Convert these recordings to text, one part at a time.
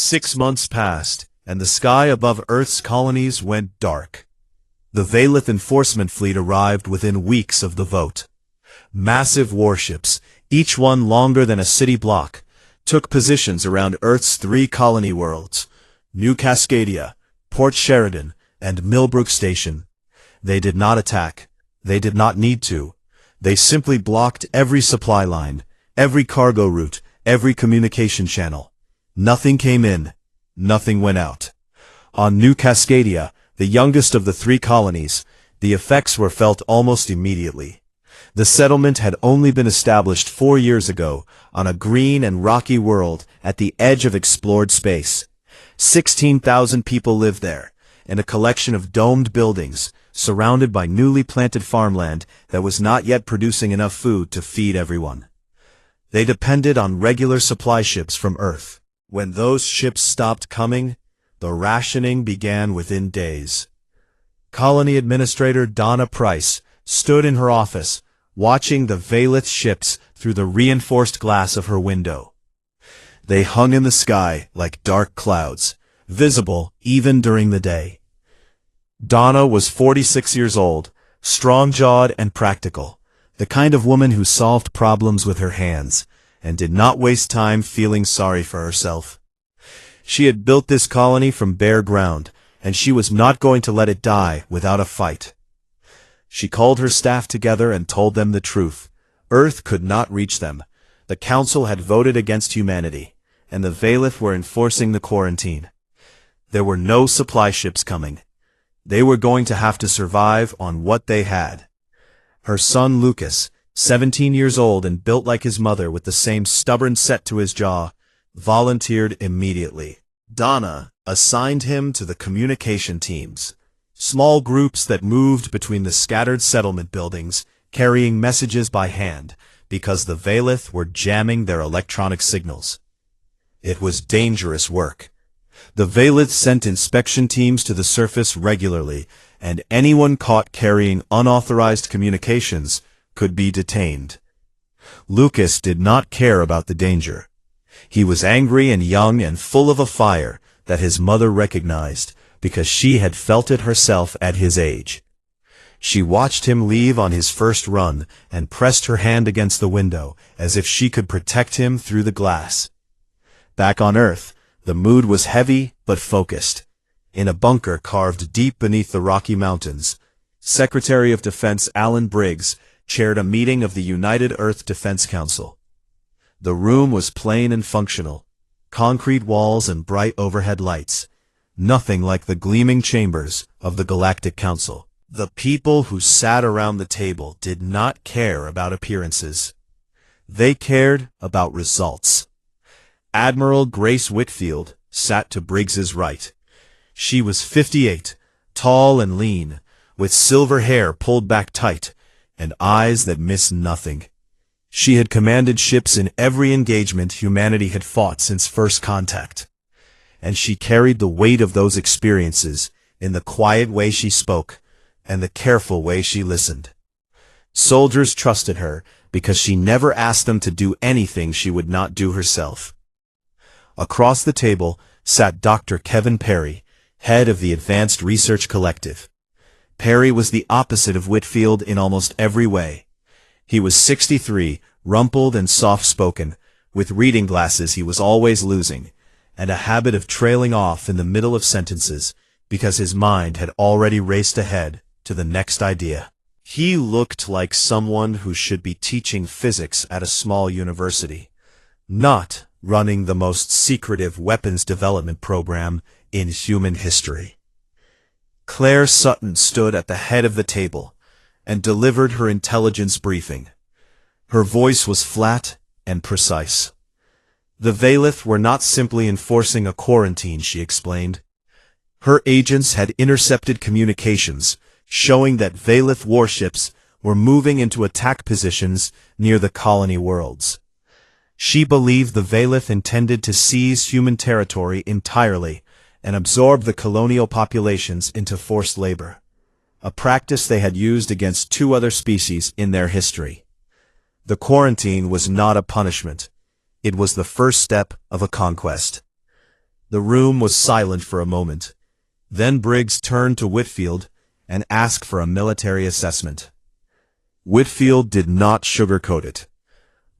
6 months passed, and the sky above Earth's colonies went dark. The Valith enforcement fleet arrived within weeks of the vote. Massive warships, each one longer than a city block, took positions around Earth's 3 colony worlds, New Cascadia, Port Sheridan, and Millbrook Station. They did not attack. They did not need to. They simply blocked every supply line, every cargo route, every communication channel. Nothing came in. Nothing went out. On New Cascadia, the youngest of the 3 colonies, the effects were felt almost immediately. The settlement had only been established 4 years ago on a green and rocky world at the edge of explored space. 16,000 people lived there, in a collection of domed buildings, surrounded by newly planted farmland that was not yet producing enough food to feed everyone. They depended on regular supply ships from Earth. When those ships stopped coming, the rationing began within days. Colony Administrator Donna Price stood in her office, watching the Valith ships through the reinforced glass of her window. They hung in the sky like dark clouds, visible even during the day. Donna was 46 years old, strong-jawed and practical, the kind of woman who solved problems with her hands, and did not waste time feeling sorry for herself. She had built this colony from bare ground, and she was not going to let it die without a fight. She called her staff together and told them the truth. Earth could not reach them. The Council had voted against humanity, and the Valith were enforcing the quarantine. There were no supply ships coming. They were going to have to survive on what they had. Her son Lucas, 17 years old and built like his mother with the same stubborn set to his jaw, volunteered immediately. Donna assigned him to the communication teams, small groups that moved between the scattered settlement buildings, carrying messages by hand, because the Valith were jamming their electronic signals. It was dangerous work. The Valith sent inspection teams to the surface regularly, and anyone caught carrying unauthorized communications could be detained. Lucas did not care about the danger. He was angry and young and full of a fire that his mother recognized, because she had felt it herself at his age. She watched him leave on his first run and pressed her hand against the window as if she could protect him through the glass. Back on Earth, the mood was heavy but focused. In a bunker carved deep beneath the Rocky Mountains, Secretary of Defense Alan Briggs chaired a meeting of the United Earth Defense Council. The room was plain and functional, concrete walls and bright overhead lights, nothing like the gleaming chambers of the Galactic Council. The people who sat around the table did not care about appearances. They cared about results. Admiral Grace Whitfield sat to Briggs's right. She was 58, tall and lean, with silver hair pulled back tight, and eyes that missed nothing. She had commanded ships in every engagement humanity had fought since first contact, and she carried the weight of those experiences in the quiet way she spoke and the careful way she listened. Soldiers trusted her because she never asked them to do anything she would not do herself. Across the table sat Dr. Kevin Perry, head of the Advanced Research Collective. Perry was the opposite of Whitfield in almost every way. He was 63, rumpled and soft-spoken, with reading glasses he was always losing, and a habit of trailing off in the middle of sentences because his mind had already raced ahead to the next idea. He looked like someone who should be teaching physics at a small university, not running the most secretive weapons development program in human history. Claire Sutton stood at the head of the table and delivered her intelligence briefing. Her voice was flat and precise. The Valith were not simply enforcing a quarantine, she explained. Her agents had intercepted communications showing that Valith warships were moving into attack positions near the colony worlds. She believed the Valith intended to seize human territory entirely and absorb the colonial populations into forced labor, a practice they had used against 2 other species in their history. The quarantine was not a punishment. It was the first step of a conquest. The room was silent for a moment. Then Briggs turned to Whitfield and asked for a military assessment. Whitfield did not sugarcoat it.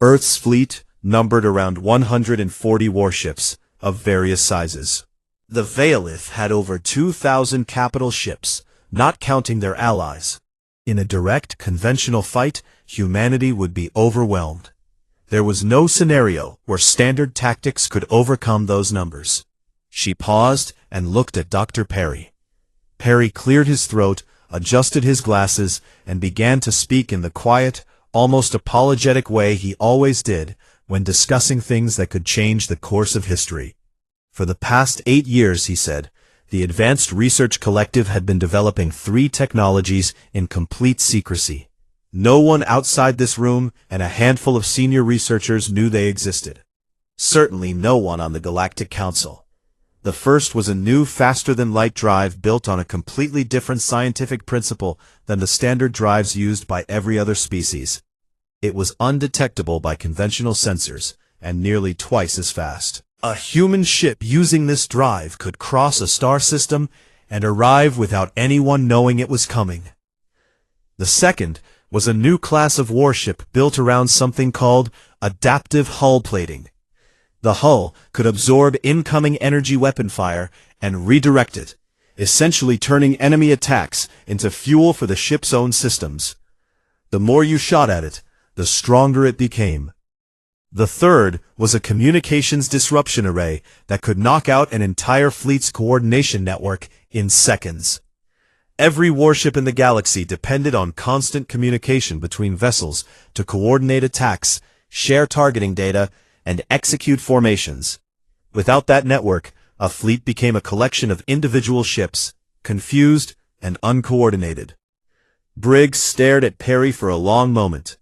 Earth's fleet numbered around 140 warships of various sizes. The Veilith had over 2,000 capital ships, not counting their allies. In a direct, conventional fight, humanity would be overwhelmed. There was no scenario where standard tactics could overcome those numbers. She paused and looked at Dr. Perry. Perry cleared his throat, adjusted his glasses, and began to speak in the quiet, almost apologetic way he always did when discussing things that could change the course of history. For the past 8 years, he said, the Advanced Research Collective had been developing 3 technologies in complete secrecy. No one outside this room and a handful of senior researchers knew they existed. Certainly no one on the Galactic Council. The first was a new faster-than-light drive built on a completely different scientific principle than the standard drives used by every other species. It was undetectable by conventional sensors and nearly twice as fast. A human ship using this drive could cross a star system and arrive without anyone knowing it was coming. The second was a new class of warship built around something called adaptive hull plating. The hull could absorb incoming energy weapon fire and redirect it, essentially turning enemy attacks into fuel for the ship's own systems. The more you shot at it, the stronger it became. The third was a communications disruption array that could knock out an entire fleet's coordination network in seconds. Every warship in the galaxy depended on constant communication between vessels to coordinate attacks, share targeting data, and execute formations. Without that network, a fleet became a collection of individual ships, confused and uncoordinated. Briggs stared at Perry for a long moment.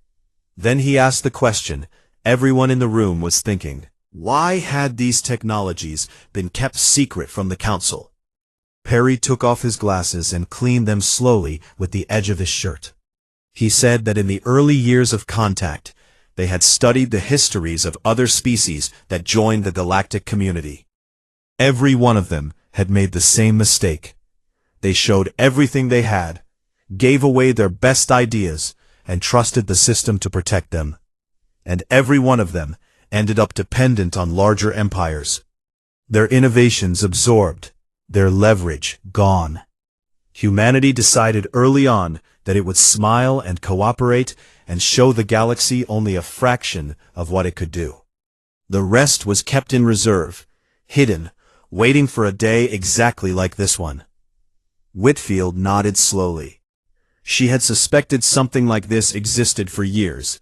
Then he asked the question everyone in the room was thinking. Why had these technologies been kept secret from the Council? Perry took off his glasses and cleaned them slowly with the edge of his shirt. He said that in the early years of contact, they had studied the histories of other species that joined the galactic community. Every one of them had made the same mistake. They showed everything they had, gave away their best ideas, and trusted the system to protect them. And every one of them ended up dependent on larger empires. Their innovations absorbed, their leverage gone. Humanity decided early on that it would smile and cooperate and show the galaxy only a fraction of what it could do. The rest was kept in reserve, hidden, waiting for a day exactly like this one. Whitfield nodded slowly. She had suspected something like this existed for years,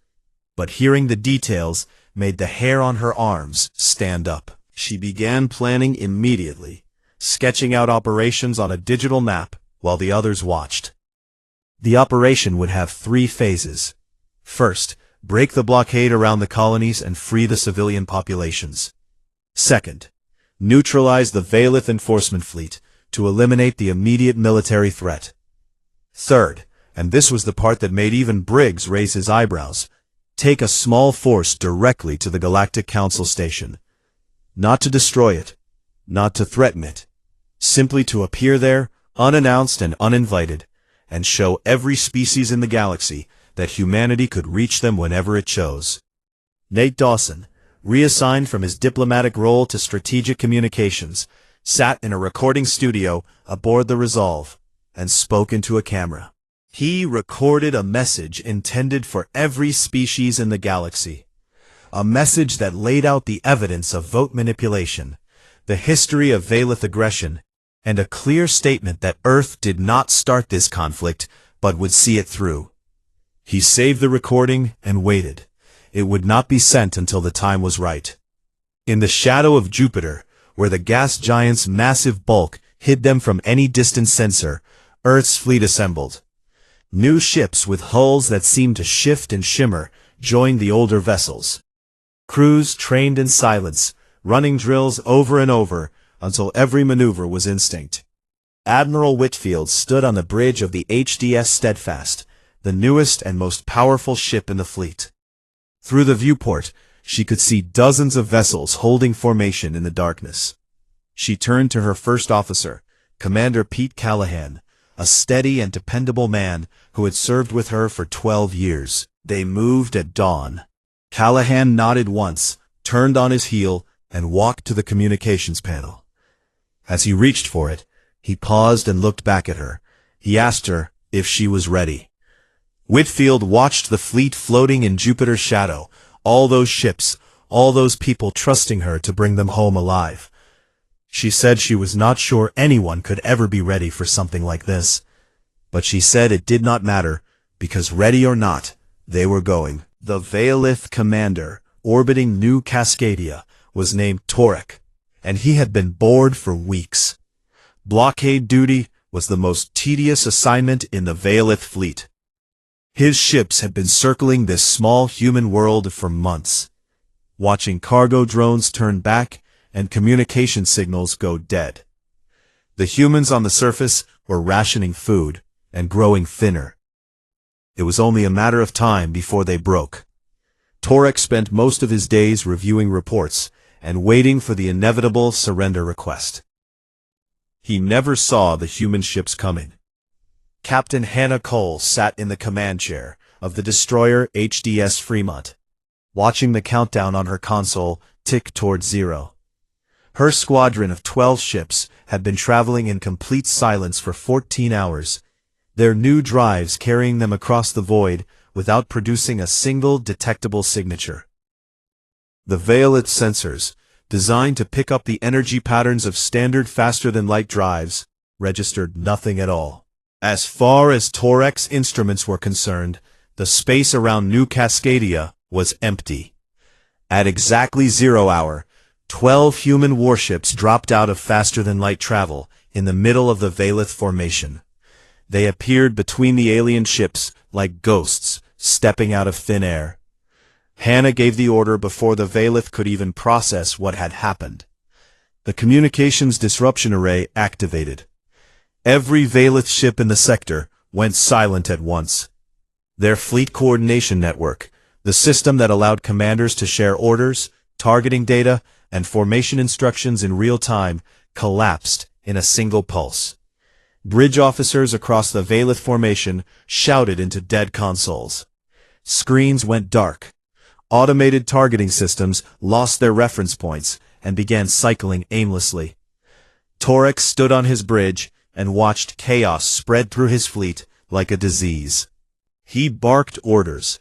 but hearing the details made the hair on her arms stand up. She began planning immediately, sketching out operations on a digital map while the others watched. The operation would have 3 phases. First, break the blockade around the colonies and free the civilian populations. Second, neutralize the Veilith enforcement fleet to eliminate the immediate military threat. Third, and this was the part that made even Briggs raise his eyebrows, take a small force directly to the Galactic Council station. Not to destroy it, not to threaten it, simply to appear there, unannounced and uninvited, and show every species in the galaxy that humanity could reach them whenever it chose. Nate Dawson, reassigned from his diplomatic role to strategic communications, sat in a recording studio aboard the Resolve and spoke into a camera. He recorded a message intended for every species in the galaxy. A message that laid out the evidence of vote manipulation, the history of Veilith aggression, and a clear statement that Earth did not start this conflict, but would see it through. He saved the recording and waited. It would not be sent until the time was right. In the shadow of Jupiter, where the gas giant's massive bulk hid them from any distant sensor, Earth's fleet assembled. New ships with hulls that seemed to shift and shimmer joined the older vessels. Crews trained in silence, running drills over and over until every maneuver was instinct. Admiral Whitfield stood on the bridge of the HDS Steadfast, the newest and most powerful ship in the fleet. Through the viewport, she could see dozens of vessels holding formation in the darkness. She turned to her first officer, Commander Pete Callahan, a steady and dependable man who had served with her for 12 years. They moved at dawn. Callahan nodded once, turned on his heel, and walked to the communications panel. As he reached for it, he paused and looked back at her. He asked her if she was ready. Whitfield watched the fleet floating in Jupiter's shadow, all those ships, all those people trusting her to bring them home alive. She said she was not sure anyone could ever be ready for something like this. But she said it did not matter, because ready or not, they were going. The Veilith commander, orbiting New Cascadia, was named Torek, and he had been bored for weeks. Blockade duty was the most tedious assignment in the Veilith fleet. His ships had been circling this small human world for months, watching cargo drones turn back and communication signals go dead. The humans on the surface were rationing food and growing thinner. It was only a matter of time before they broke. Torek spent most of his days reviewing reports and waiting for the inevitable surrender request. He never saw the human ships coming. Captain Hannah Cole sat in the command chair of the destroyer HDS Fremont, watching the countdown on her console tick toward 0. Her squadron of 12 ships had been traveling in complete silence for 14 hours, their new drives carrying them across the void without producing a single detectable signature. The Veilith sensors, designed to pick up the energy patterns of standard faster-than-light drives, registered nothing at all. As far as Torek's instruments were concerned, the space around New Cascadia was empty. At exactly 0 hour, 12 human warships dropped out of faster-than-light travel in the middle of the Veilith formation. They appeared between the alien ships like ghosts stepping out of thin air. Hannah gave the order before the Veilith could even process what had happened. The communications disruption array activated. Every Veilith ship in the sector went silent at once. Their fleet coordination network, the system that allowed commanders to share orders, targeting data, and formation instructions in real time, collapsed in a single pulse. Bridge officers across the Veilith formation shouted into dead consoles. Screens went dark. Automated targeting systems lost their reference points and began cycling aimlessly. Torek stood on his bridge and watched chaos spread through his fleet like a disease. He barked orders,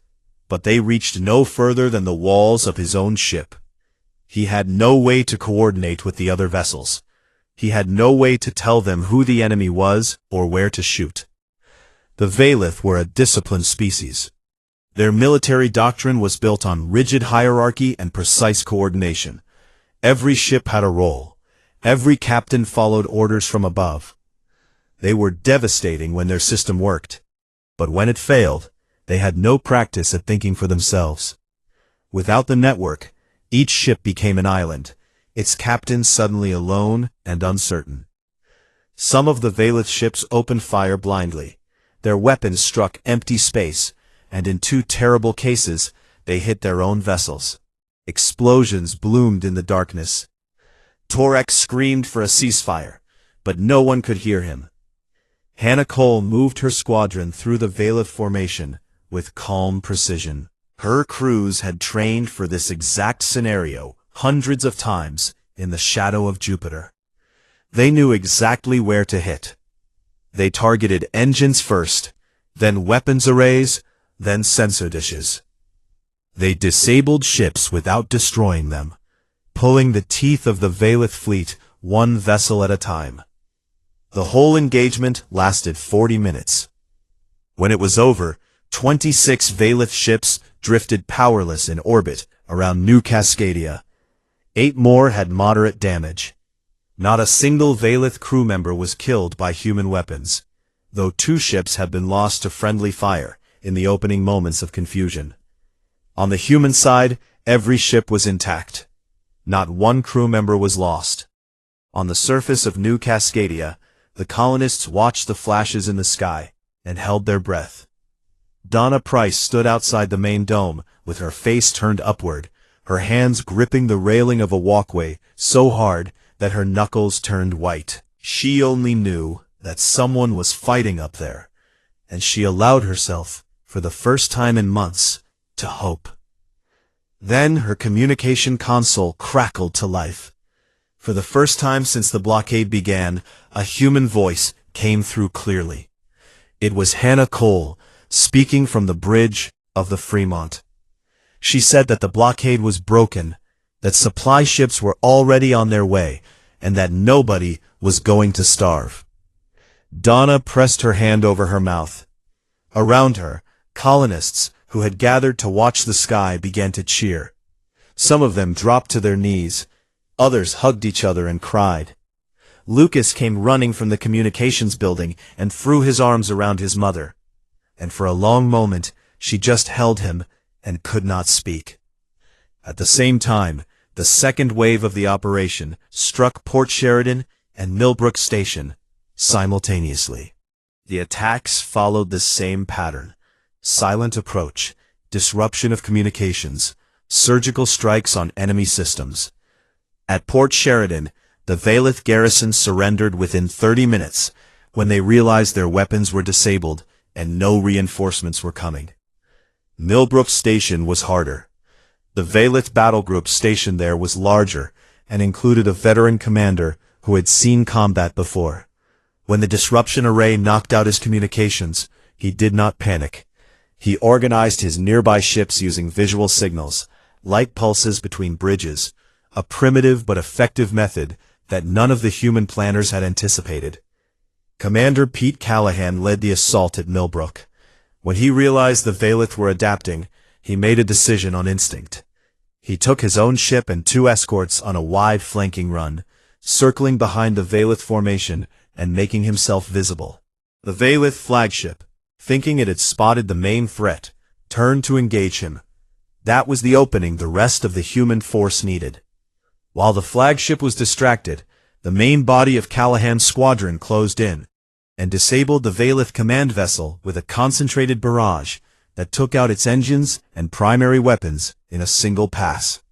but they reached no further than the walls of his own ship. He had no way to coordinate with the other vessels. He had no way to tell them who the enemy was or where to shoot. The Veilith were a disciplined species. Their military doctrine was built on rigid hierarchy and precise coordination. Every ship had a role. Every captain followed orders from above. They were devastating when their system worked, but when it failed, they had no practice at thinking for themselves. Without the network, each ship became an island, its captain suddenly alone and uncertain. Some of the Veilith ships opened fire blindly. Their weapons struck empty space, and in 2 terrible cases, they hit their own vessels. Explosions bloomed in the darkness. Torek screamed for a ceasefire, but no one could hear him. Hannah Cole moved her squadron through the Veilith formation with calm precision. Her crews had trained for this exact scenario hundreds of times in the shadow of Jupiter. They knew exactly where to hit. They targeted engines first, then weapons arrays, then sensor dishes. They disabled ships without destroying them, pulling the teeth of the Veilith fleet one vessel at a time. The whole engagement lasted 40 minutes. When it was over, 26 Veilith ships drifted powerless in orbit around New Cascadia. 8 more had moderate damage. Not a single Veilith crew member was killed by human weapons, though 2 ships had been lost to friendly fire in the opening moments of confusion. On the human side, every ship was intact. Not one crew member was lost. On the surface of New Cascadia, the colonists watched the flashes in the sky and held their breath. Donna Price stood outside the main dome with her face turned upward, her hands gripping the railing of a walkway so hard that her knuckles turned white. She only knew that someone was fighting up there, and she allowed herself, for the first time in months, to hope. Then her communication console crackled to life. For the first time since the blockade began, a human voice came through clearly. It was Hannah Cole, speaking from the bridge of the Fremont. She said that the blockade was broken, that supply ships were already on their way, and that nobody was going to starve. Donna pressed her hand over her mouth. Around her, colonists who had gathered to watch the sky began to cheer. Some of them dropped to their knees. Others hugged each other and cried. Lucas came running from the communications building and threw his arms around his mother. And for a long moment, she just held him and could not speak. At the same time, the second wave of the operation struck Port Sheridan and Millbrook Station simultaneously. The attacks followed the same pattern: silent approach, disruption of communications, surgical strikes on enemy systems. At Port Sheridan, the Valith garrison surrendered within 30 minutes when they realized their weapons were disabled and no reinforcements were coming. Millbrook Station was harder. The Valith battle group stationed there was larger and included a veteran commander who had seen combat before. When the disruption array knocked out his communications, he did not panic. He organized his nearby ships using visual signals, light pulses between bridges, a primitive but effective method that none of the human planners had anticipated. Commander Pete Callahan led the assault at Millbrook. When he realized the Valith were adapting, he made a decision on instinct. He took his own ship and 2 escorts on a wide flanking run, circling behind the Valith formation and making himself visible. The Valith flagship, thinking it had spotted the main threat, turned to engage him. That was the opening the rest of the human force needed. While the flagship was distracted, the main body of Callahan's squadron closed in and disabled the Valith command vessel with a concentrated barrage that took out its engines and primary weapons in a single pass.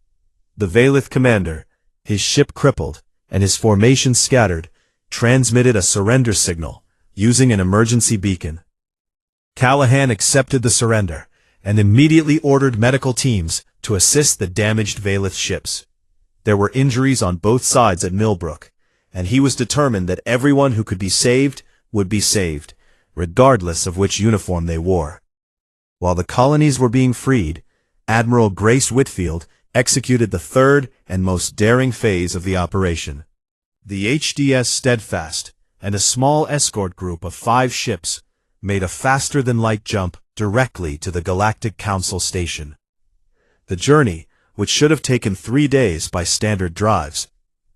The Valith commander, his ship crippled and his formation scattered, transmitted a surrender signal using an emergency beacon. Callahan accepted the surrender and immediately ordered medical teams to assist the damaged Valith ships. There were injuries on both sides at Millbrook, and he was determined that everyone who could be saved would be saved, regardless of which uniform they wore. While the colonies were being freed, Admiral Grace Whitfield executed the third and most daring phase of the operation. The HDS Steadfast and a small escort group of 5 ships made a faster-than-light jump directly to the Galactic Council station. The journey, which should have taken 3 days by standard drives,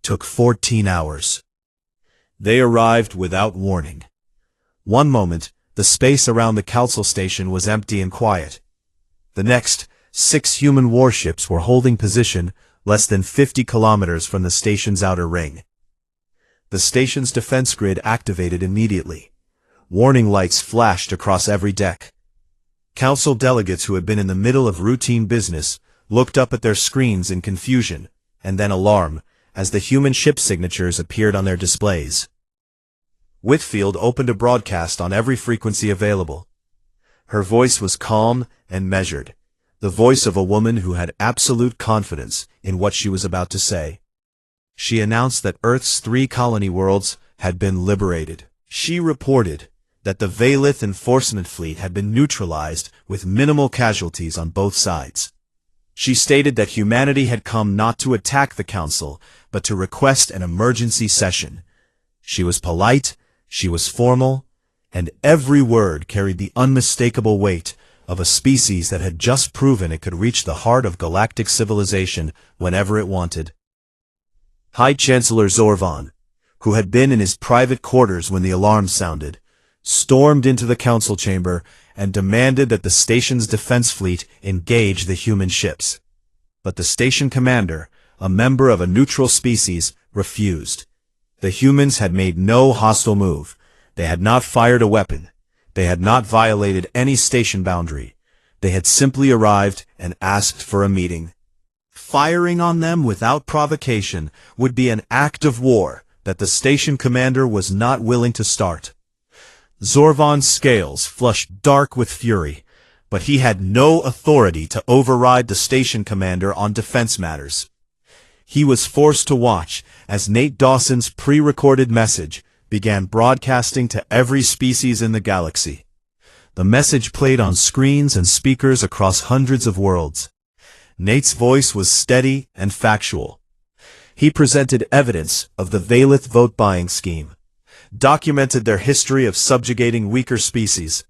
took 14 hours. They arrived without warning. One moment, the space around the Council station was empty and quiet. The next, 6 human warships were holding position less than 50 kilometers from the station's outer ring. The station's defense grid activated immediately. Warning lights flashed across every deck. Council delegates who had been in the middle of routine business looked up at their screens in confusion and then alarm as the human ship signatures appeared on their displays. Whitfield opened a broadcast on every frequency available. Her voice was calm and measured, the voice of a woman who had absolute confidence in what she was about to say. She announced that Earth's 3 colony worlds had been liberated. She reported that the Valith enforcement fleet had been neutralized with minimal casualties on both sides. She stated that humanity had come not to attack the Council, but to request an emergency session. She was polite, she was formal, and every word carried the unmistakable weight of a species that had just proven it could reach the heart of galactic civilization whenever it wanted. High Chancellor Zorvan, who had been in his private quarters when the alarm sounded, stormed into the council chamber and demanded that the station's defense fleet engage the human ships. But the station commander, a member of a neutral species, refused. The humans had made no hostile move. They had not fired a weapon. They had not violated any station boundary. They had simply arrived and asked for a meeting. firing on them without provocation would be an act of war that the station commander was not willing to start. Zorvan's scales flushed dark with fury, but he had no authority to override the station commander on defense matters. He was forced to watch as Nate Dawson's pre-recorded message began broadcasting to every species in the galaxy. The message played on screens and speakers across hundreds of worlds. Nate's voice was steady and factual. He presented evidence of the Valith vote-buying scheme, documented their history of subjugating weaker species,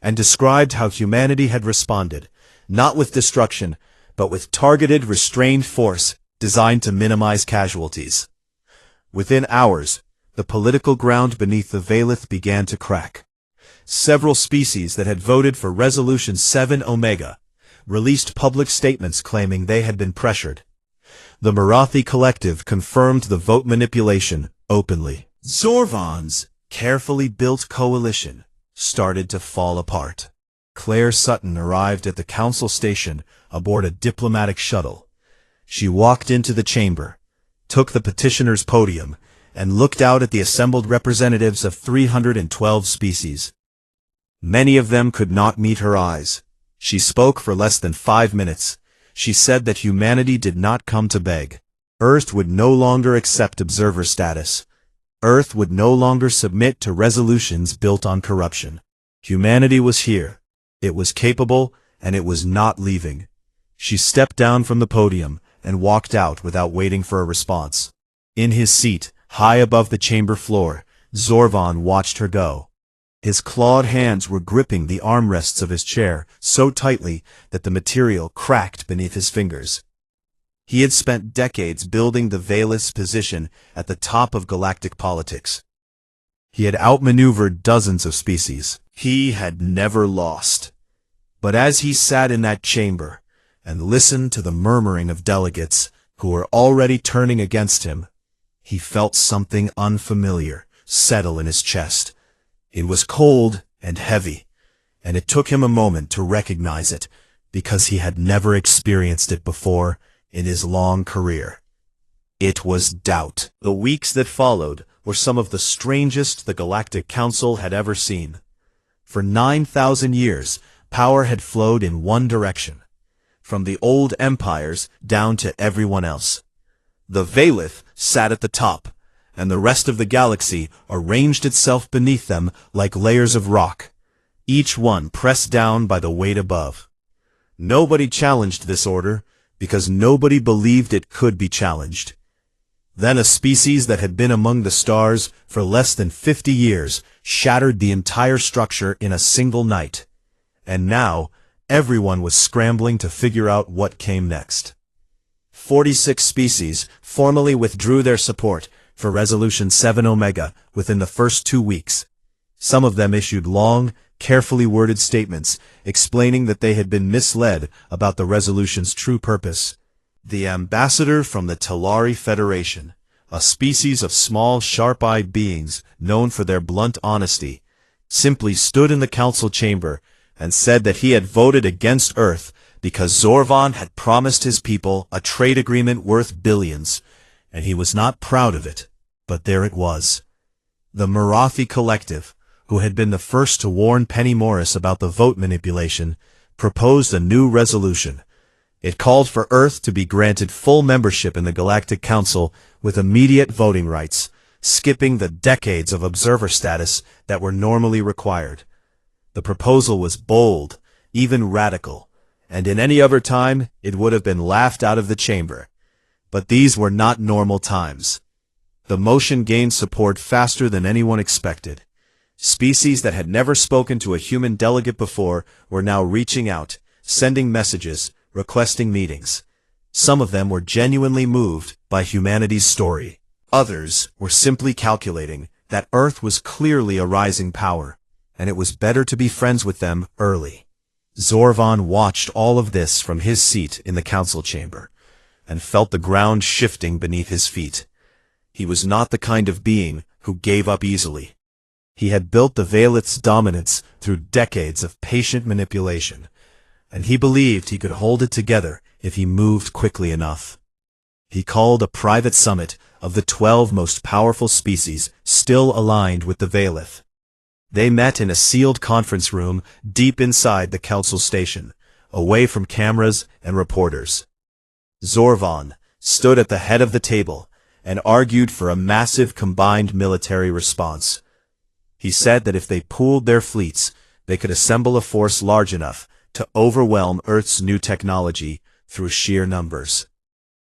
and described how humanity had responded, not with destruction, but with targeted restrained force designed to minimize casualties. Within hours, the political ground beneath the Valith began to crack. Several species that had voted for Resolution 7 Omega released public statements claiming they had been pressured. The Marathi Collective confirmed the vote manipulation openly. Zorvan's carefully built coalition started to fall apart. Claire Sutton arrived at the council station aboard a diplomatic shuttle. She walked into the chamber, took the petitioner's podium, and looked out at the assembled representatives of 312 species. Many of them could not meet her eyes. She spoke for less than 5 minutes. She said that humanity did not come to beg. Earth would no longer accept observer status. Earth would no longer submit to resolutions built on corruption. Humanity was here. It was capable, and it was not leaving. She stepped down from the podium and walked out without waiting for a response. In his seat, high above the chamber floor, Zorvan watched her go. His clawed hands were gripping the armrests of his chair so tightly that the material cracked beneath his fingers. He had spent decades building the Valith's position at the top of galactic politics. He had outmaneuvered dozens of species. He had never lost. But as he sat in that chamber and listened to the murmuring of delegates who were already turning against him, he felt something unfamiliar settle in his chest. It was cold and heavy, and it took him a moment to recognize it because he had never experienced it before in his long career. It was doubt. The weeks that followed were some of the strangest the Galactic Council had ever seen. For 9,000 years, power had flowed in one direction, from the old empires down to everyone else. The Valith sat at the top, and the rest of the galaxy arranged itself beneath them like layers of rock, each one pressed down by the weight above. Nobody challenged this order, because nobody believed it could be challenged. Then a species that had been among the stars for less than 50 years shattered the entire structure in a single night. And now, everyone was scrambling to figure out what came next. 46 species formally withdrew their support for Resolution 7 Omega within the first 2 weeks. Some of them issued long, carefully worded statements explaining that they had been misled about the resolution's true purpose. The ambassador from the Telari Federation, a species of small, sharp-eyed beings known for their blunt honesty, simply stood in the council chamber and said that he had voted against Earth because Zorvan had promised his people a trade agreement worth billions, and he was not proud of it, but there it was. The Marathi Collective, who had been the first to warn Penny Morris about the vote manipulation, proposed a new resolution. It called for Earth to be granted full membership in the Galactic Council with immediate voting rights, skipping the decades of observer status that were normally required. The proposal was bold, even radical, and in any other time it would have been laughed out of the chamber. But these were not normal times. The motion gained support faster than anyone expected. Species that had never spoken to a human delegate before were now reaching out, sending messages, requesting meetings. Some of them were genuinely moved by humanity's story. Others were simply calculating that Earth was clearly a rising power, and it was better to be friends with them early. Zorvan watched all of this from his seat in the council chamber, and felt the ground shifting beneath his feet. He was not the kind of being who gave up easily. He had built the Valith's dominance through decades of patient manipulation, and he believed he could hold it together if he moved quickly enough. He called a private summit of the 12 most powerful species still aligned with the Veilith. They met in a sealed conference room deep inside the council station, away from cameras and reporters. Zorvan stood at the head of the table and argued for a massive combined military response. He said that if they pooled their fleets, they could assemble a force large enough to overwhelm Earth's new technology through sheer numbers.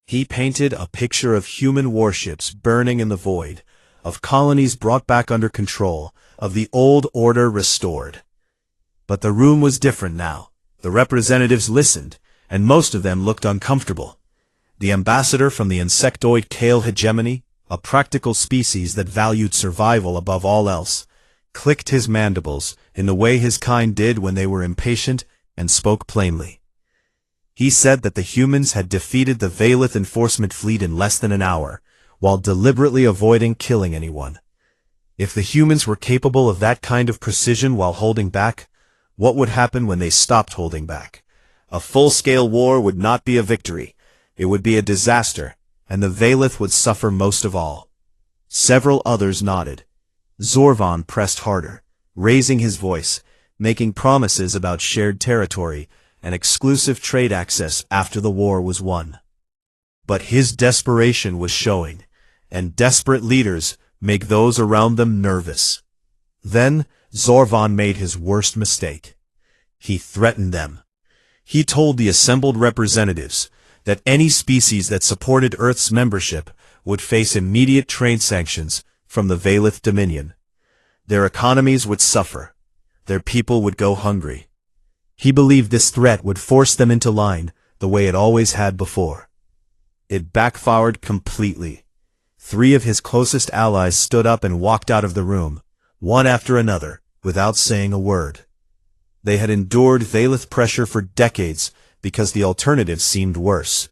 He painted a picture of human warships burning in the void, of colonies brought back under control, of the old order restored. But the room was different now. The representatives listened, and most of them looked uncomfortable. The ambassador from the insectoid kale hegemony, a practical species that valued survival above all else, clicked his mandibles in the way his kind did when they were impatient and spoke plainly. He said that the humans had defeated the Veilith enforcement fleet in less than an hour, while deliberately avoiding killing anyone. If the humans were capable of that kind of precision while holding back, what would happen when they stopped holding back? A full-scale war would not be a victory. It would be a disaster, and the Veilith would suffer most of all. Several others nodded. Zorvan pressed harder, raising his voice, making promises about shared territory and exclusive trade access after the war was won. But his desperation was showing, and desperate leaders make those around them nervous. Then Zorvan made his worst mistake. He threatened them. He told the assembled representatives that any species that supported Earth's membership would face immediate trade sanctions from the Veilith Dominion. Their economies would suffer. Their people would go hungry. He believed this threat would force them into line the way it always had before. It backfired completely. 3 of his closest allies stood up and walked out of the room, one after another, without saying a word. They had endured Veilith pressure for decades because the alternative seemed worse.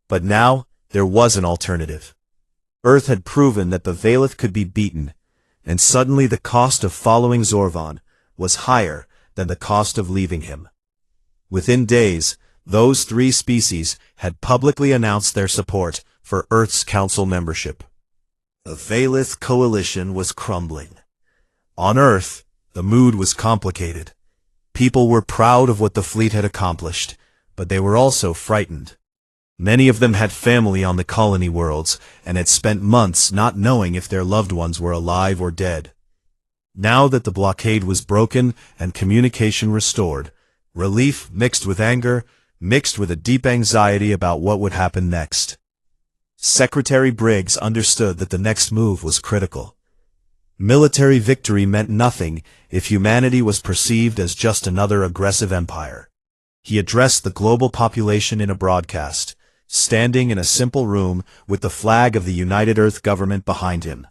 But now, there was an alternative. Earth had proven that the Veilith could be beaten, and suddenly the cost of following Zorvan was higher than the cost of leaving him. Within days, those 3 species had publicly announced their support for Earth's Council membership. The Veilith coalition was crumbling. On Earth, the mood was complicated. People were proud of what the fleet had accomplished, but they were also frightened. Many of them had family on the colony worlds and had spent months not knowing if their loved ones were alive or dead. Now that the blockade was broken and communication restored, relief mixed with anger, mixed with a deep anxiety about what would happen next. Secretary Briggs understood that the next move was critical. Military victory meant nothing if humanity was perceived as just another aggressive empire. He addressed the global population in a broadcast, standing in a simple room with the flag of the United Earth government behind him.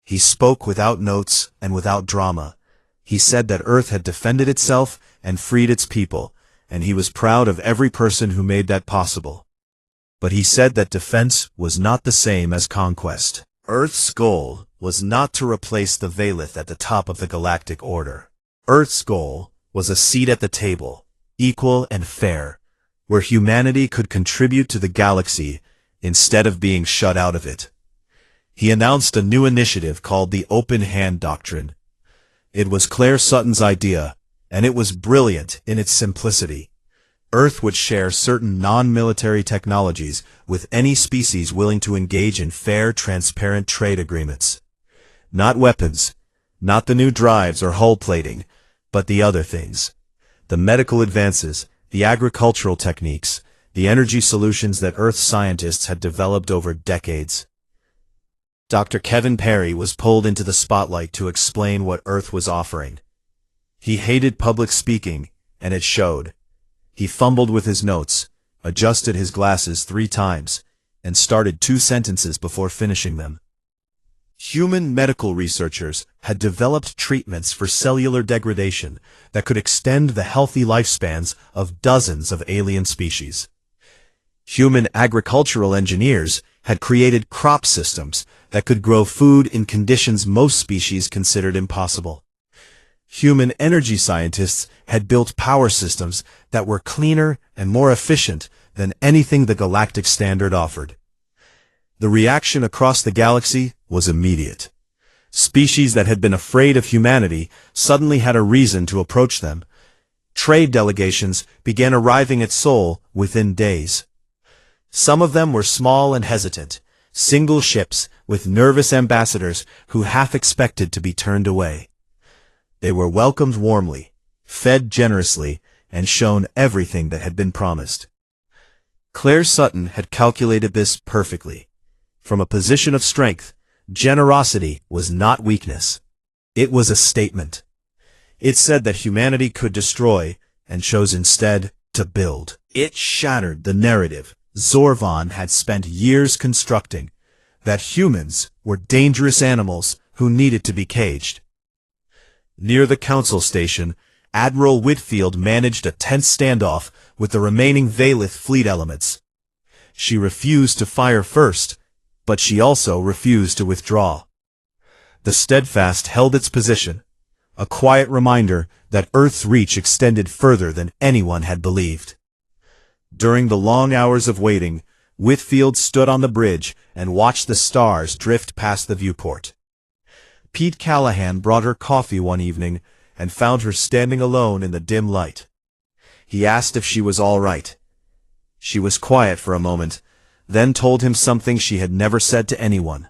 He spoke without notes and without drama. He said that Earth had defended itself and freed its people, and he was proud of every person who made that possible. But he said that defense was not the same as conquest. Earth's goal was not to replace the Veilith at the top of the galactic order. Earth's goal was a seat at the table, equal and fair, where humanity could contribute to the galaxy instead of being shut out of it. He announced a new initiative called the Open Hand Doctrine. It was Claire Sutton's idea, and it was brilliant in its simplicity. Earth would share certain non-military technologies with any species willing to engage in fair, transparent trade agreements. Not weapons, not the new drives or hull plating, but the other things. The medical advances, the agricultural techniques, the energy solutions that Earth scientists had developed over decades. Dr. Kevin Perry was pulled into the spotlight to explain what Earth was offering. He hated public speaking, and it showed. He fumbled with his notes, adjusted his glasses 3 times, and started 2 sentences before finishing them. Human medical researchers had developed treatments for cellular degradation that could extend the healthy lifespans of dozens of alien species. Human agricultural engineers had created crop systems that could grow food in conditions most species considered impossible. Human energy scientists had built power systems that were cleaner and more efficient than anything the galactic standard offered. The reaction across the galaxy was immediate. Species that had been afraid of humanity suddenly had a reason to approach them. Trade delegations began arriving at Seoul within days. Some of them were small and hesitant, single ships with nervous ambassadors who half expected to be turned away. They were welcomed warmly, fed generously, and shown everything that had been promised. Claire Sutton had calculated this perfectly. From a position of strength, generosity was not weakness. It was a statement. It said that humanity could destroy, and chose instead to build. It shattered the narrative Zorvan had spent years constructing, that humans were dangerous animals who needed to be caged. Near the council station, Admiral Whitfield managed a tense standoff with the remaining Valith fleet elements. She refused to fire first, but she also refused to withdraw. The Steadfast held its position, a quiet reminder that Earth's reach extended further than anyone had believed. During the long hours of waiting, Whitfield stood on the bridge and watched the stars drift past the viewport. Pete Callahan brought her coffee one evening and found her standing alone in the dim light. He asked if she was all right. She was quiet for a moment, then told him something she had never said to anyone.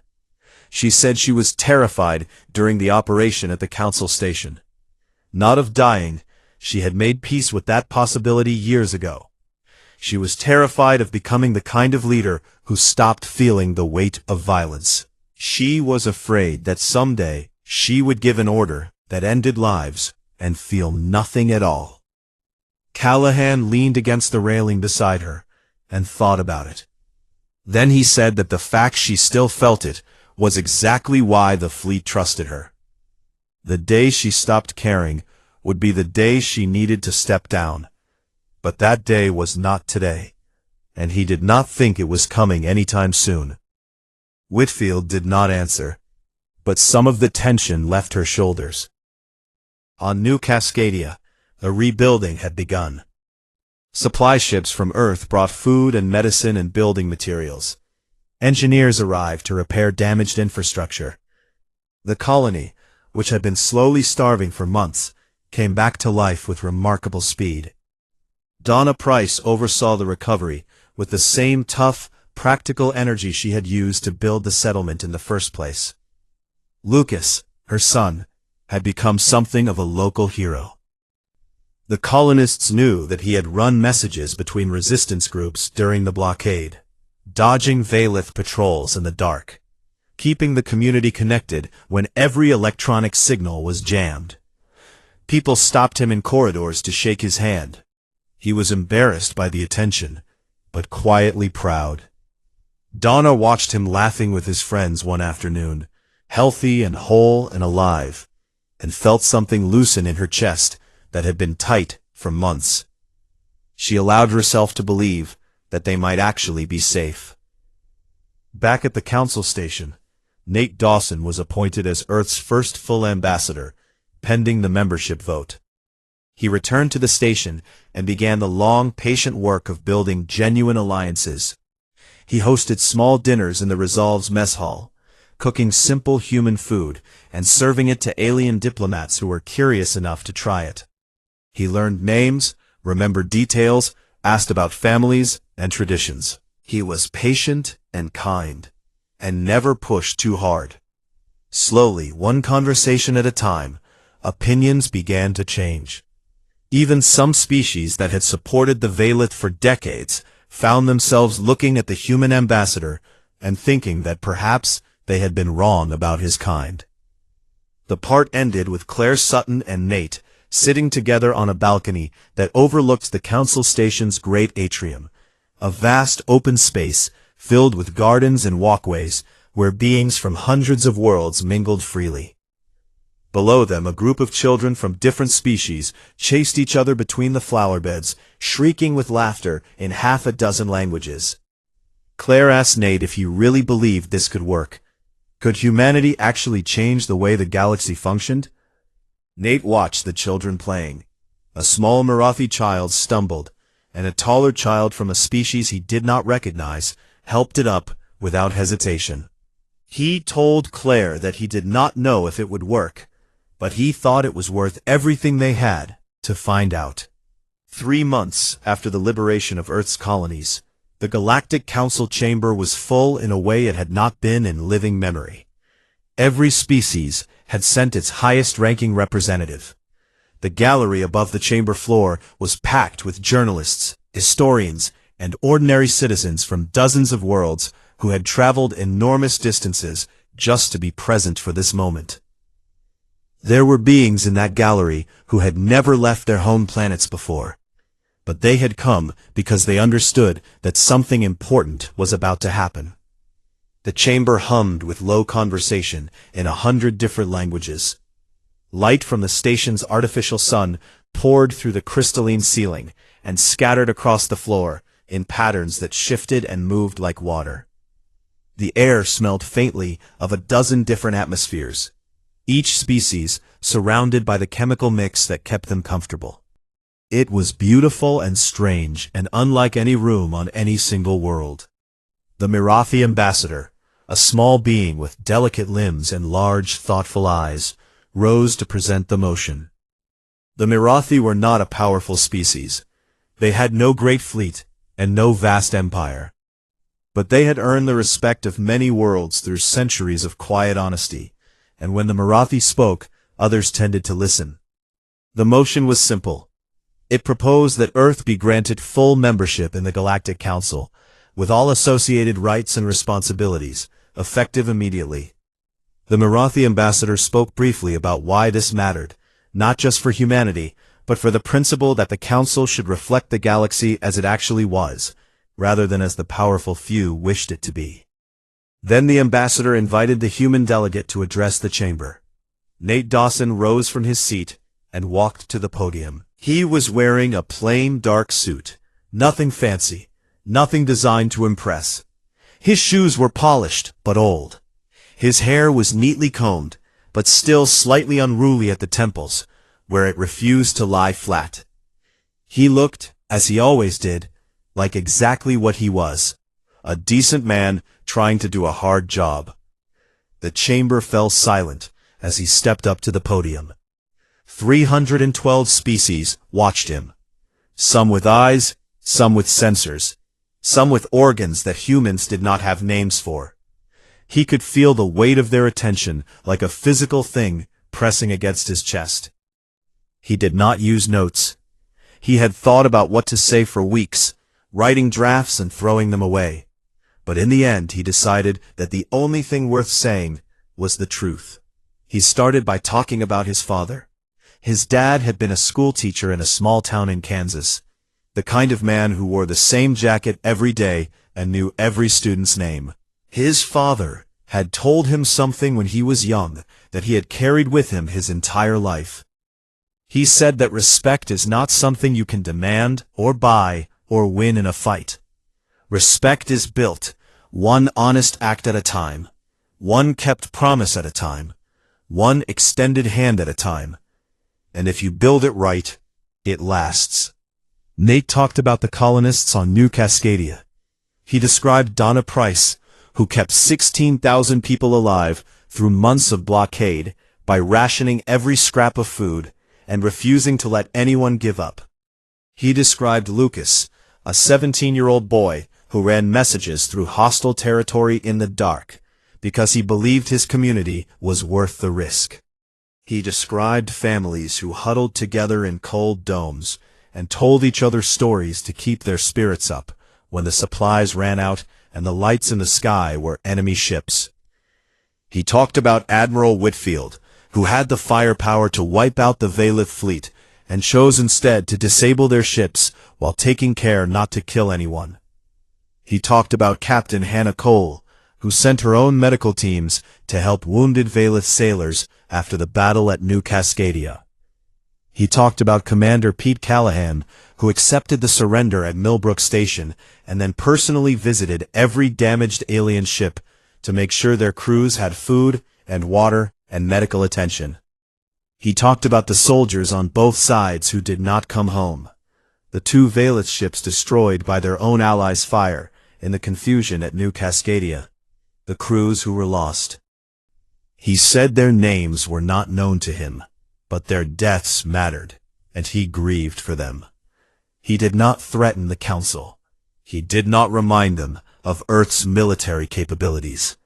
She said she was terrified during the operation at the council station. Not of dying, she had made peace with that possibility years ago. She was terrified of becoming the kind of leader who stopped feeling the weight of violence. She was afraid that someday she would give an order that ended lives and feel nothing at all. Callahan leaned against the railing beside her and thought about it. Then he said that the fact she still felt it was exactly why the fleet trusted her. The day she stopped caring would be the day she needed to step down. But that day was not today, and he did not think it was coming anytime soon. Whitfield did not answer, but some of the tension left her shoulders. On New Cascadia, a rebuilding had begun. Supply ships from Earth brought food and medicine and building materials. Engineers arrived to repair damaged infrastructure. The colony, which had been slowly starving for months, came back to life with remarkable speed. Donna Price oversaw the recovery with the same tough, practical energy she had used to build the settlement in the first place. Lucas, her son, had become something of a local hero. The colonists knew that he had run messages between resistance groups during the blockade, dodging Valith patrols in the dark, keeping the community connected when every electronic signal was jammed. People stopped him in corridors to shake his hand. He was embarrassed by the attention, but quietly proud. Donna watched him laughing with his friends one afternoon, healthy and whole and alive, and felt something loosen in her chest that had been tight for months. She allowed herself to believe that they might actually be safe. Back at the council station, Nate Dawson was appointed as Earth's first full ambassador, pending the membership vote. He returned to the station and began the long, patient work of building genuine alliances. He hosted small dinners in the Resolve's mess hall, cooking simple human food and serving it to alien diplomats who were curious enough to try it. He learned names, remembered details, asked about families and traditions. He was patient and kind, and never pushed too hard. Slowly, one conversation at a time, opinions began to change. Even some species that had supported the Valith for decades found themselves looking at the human ambassador and thinking that perhaps they had been wrong about his kind. The part ended with Claire Sutton and Nate sitting together on a balcony that overlooked the council station's great atrium, a vast open space filled with gardens and walkways where beings from hundreds of worlds mingled freely. Below them, a group of children from different species chased each other between the flower beds, shrieking with laughter in half a dozen languages. Claire asked Nate if he really believed this could work. Could humanity actually change the way the galaxy functioned? Nate watched the children playing. A small Marathi child stumbled, and a taller child from a species he did not recognize helped it up without hesitation. He told Claire that he did not know if it would work, but he thought it was worth everything they had to find out. 3 months after the liberation of Earth's colonies, the Galactic Council chamber was full in a way it had not been in living memory. Every species had sent its highest-ranking representative. The gallery above the chamber floor was packed with journalists, historians, and ordinary citizens from dozens of worlds who had traveled enormous distances just to be present for this moment. There were beings in that gallery who had never left their home planets before, but they had come because they understood that something important was about to happen. The chamber hummed with low conversation in 100 different languages. Light from the station's artificial sun poured through the crystalline ceiling and scattered across the floor in patterns that shifted and moved like water. The air smelled faintly of a dozen different atmospheres, each species surrounded by the chemical mix that kept them comfortable. It was beautiful and strange and unlike any room on any single world. The Mirathi ambassador, a small being with delicate limbs and large, thoughtful eyes, rose to present the motion. The Mirathi were not a powerful species. They had no great fleet and no vast empire. But they had earned the respect of many worlds through centuries of quiet honesty, and when the Mirathi spoke, others tended to listen. The motion was simple. It proposed that Earth be granted full membership in the Galactic Council, with all associated rights and responsibilities, effective immediately. The Mirathi ambassador spoke briefly about why this mattered, not just for humanity, but for the principle that the Council should reflect the galaxy as it actually was, rather than as the powerful few wished it to be. Then the ambassador invited the human delegate to address the chamber. Nate Dawson rose from his seat and walked to the podium. He was wearing a plain dark suit, nothing fancy, nothing designed to impress. His shoes were polished but old. His hair was neatly combed, but still slightly unruly at the temples, where it refused to lie flat. He looked, as he always did, like exactly what he was, a decent man trying to do a hard job. The chamber fell silent as he stepped up to the podium. 312 species watched him, some with eyes, some with sensors, some with organs that humans did not have names for. He could feel the weight of their attention like a physical thing pressing against his chest. He did not use notes. He had thought about what to say for weeks, writing drafts and throwing them away. But in the end he decided that the only thing worth saying was the truth. He started by talking about his father. His dad had been a school teacher in a small town in Kansas, the kind of man who wore the same jacket every day and knew every student's name. His father had told him something when he was young that he had carried with him his entire life. He said that respect is not something you can demand or buy or win in a fight. Respect is built, one honest act at a time, one kept promise at a time, one extended hand at a time. And if you build it right, it lasts. Nate talked about the colonists on New Cascadia. He described Donna Price, who kept 16,000 people alive through months of blockade by rationing every scrap of food and refusing to let anyone give up. He described Lucas, a 17-year-old boy who ran messages through hostile territory in the dark because he believed his community was worth the risk. He described families who huddled together in cold domes and told each other stories to keep their spirits up when the supplies ran out and the lights in the sky were enemy ships. He talked about Admiral Whitfield, who had the firepower to wipe out the Valith fleet and chose instead to disable their ships while taking care not to kill anyone. He talked about Captain Hannah Cole, who sent her own medical teams to help wounded Valith sailors after the battle at New Cascadia. He talked about Commander Pete Callahan, who accepted the surrender at Millbrook Station and then personally visited every damaged alien ship to make sure their crews had food and water and medical attention. He talked about the soldiers on both sides who did not come home, the two Valeth ships destroyed by their own allies' fire in the confusion at New Cascadia, the crews who were lost. He said their names were not known to him, but their deaths mattered, and he grieved for them. He did not threaten the Council. He did not remind them of Earth's military capabilities.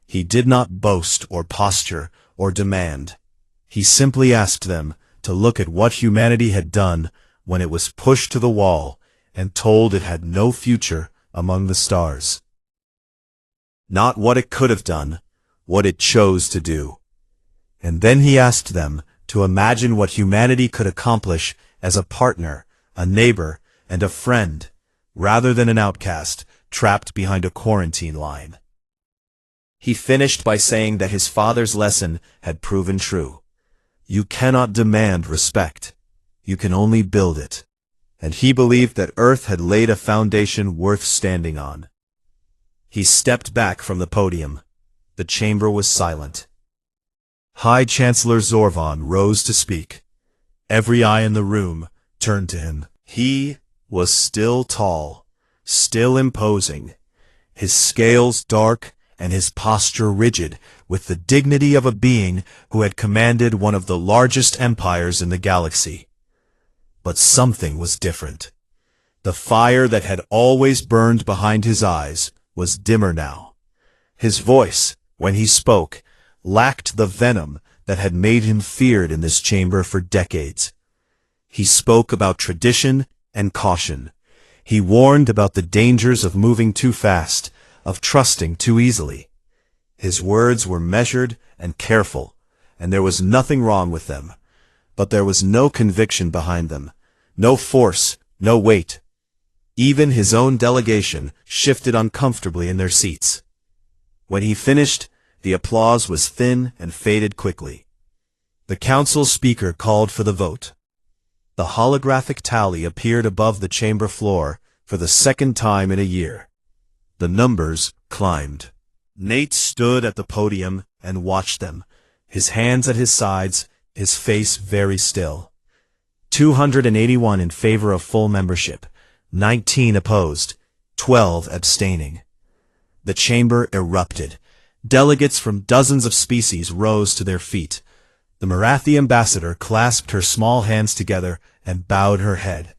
He did not boast or posture or demand. He simply asked them to look at what humanity had done when it was pushed to the wall and told it had no future among the stars. Not what it could have done, what it chose to do. And then he asked them to imagine what humanity could accomplish as a partner, a neighbor, and a friend, rather than an outcast trapped behind a quarantine line. He finished by saying that his father's lesson had proven true. You cannot demand respect. You can only build it. And he believed that Earth had laid a foundation worth standing on. He stepped back from the podium. The chamber was silent. High Chancellor Zorvan rose to speak. Every eye in the room turned to him. He was still tall, still imposing, his scales dark and his posture rigid, with the dignity of a being who had commanded one of the largest empires in the galaxy. But something was different. The fire that had always burned behind his eyes was dimmer now. His voice, when he spoke, lacked the venom that had made him feared in this chamber for decades. He spoke about tradition and caution. He warned about the dangers of moving too fast, of trusting too easily. His words were measured and careful, and there was nothing wrong with them. But there was no conviction behind them, no force, no weight. Even his own delegation shifted uncomfortably in their seats. When he finished, the applause was thin and faded quickly. The council speaker called for the vote. The holographic tally appeared above the chamber floor for the second time in a year. The numbers climbed. Nate stood at the podium and watched them, his hands at his sides, his face very still. 281 in favor of full membership, 19 opposed, 12 abstaining. The chamber erupted. Delegates from dozens of species rose to their feet. The Marathi ambassador clasped her small hands together and bowed her head.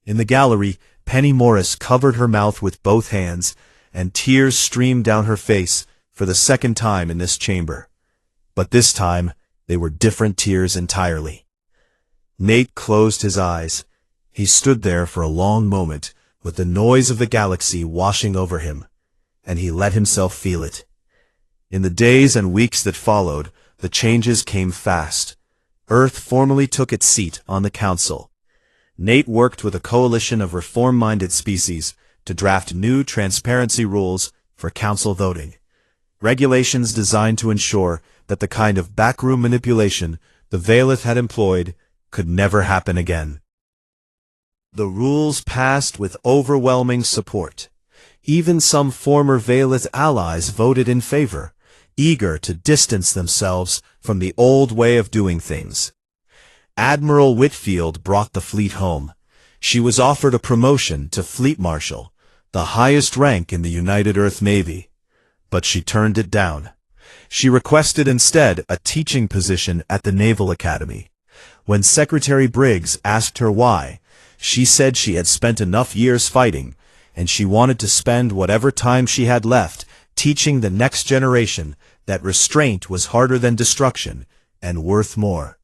In the gallery, Penny Morris covered her mouth with both hands, and tears streamed down her face for the second time in this chamber. But this time, they were different tears entirely. Nate closed his eyes. He stood there for a long moment, with the noise of the galaxy washing over him, and he let himself feel it. In the days and weeks that followed, the changes came fast. Earth formally took its seat on the council. Nate worked with a coalition of reform-minded species to draft new transparency rules for council voting. Regulations designed to ensure that the kind of backroom manipulation the Valeth had employed could never happen again. The rules passed with overwhelming support. Even some former Valeth allies voted in favor, eager to distance themselves from the old way of doing things. Admiral Whitfield brought the fleet home. She was offered a promotion to Fleet Marshal, the highest rank in the United Earth Navy. But she turned it down. She requested instead a teaching position at the Naval Academy. When Secretary Briggs asked her why, she said she had spent enough years fighting, and she wanted to spend whatever time she had left teaching the next generation that restraint was harder than destruction and worth more.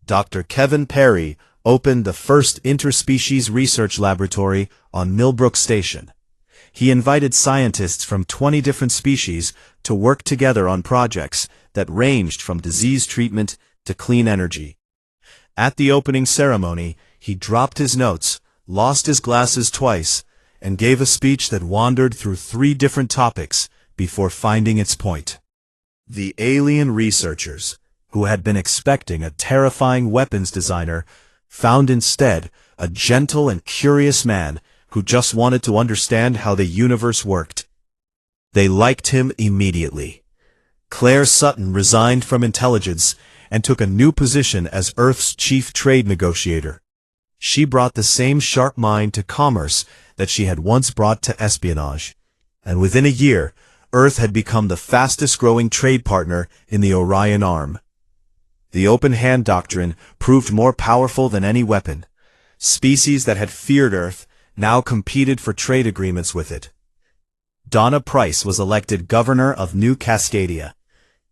Dr. Kevin Perry opened the first interspecies research laboratory on Millbrook Station. He invited scientists from 20 different species to work together on projects that ranged from disease treatment to clean energy. At the opening ceremony, he dropped his notes, lost his glasses twice, and gave a speech that wandered through 3 different topics before finding its point. The alien researchers, who had been expecting a terrifying weapons designer, found instead a gentle and curious man who just wanted to understand how the universe worked. They liked him immediately. Claire Sutton resigned from intelligence and took a new position as Earth's chief trade negotiator. She brought the same sharp mind to commerce that she had once brought to espionage. And within a year, Earth had become the fastest-growing trade partner in the Orion Arm. The open-hand doctrine proved more powerful than any weapon. Species that had feared Earth now competed for trade agreements with it. Donna Price was elected governor of New Cascadia.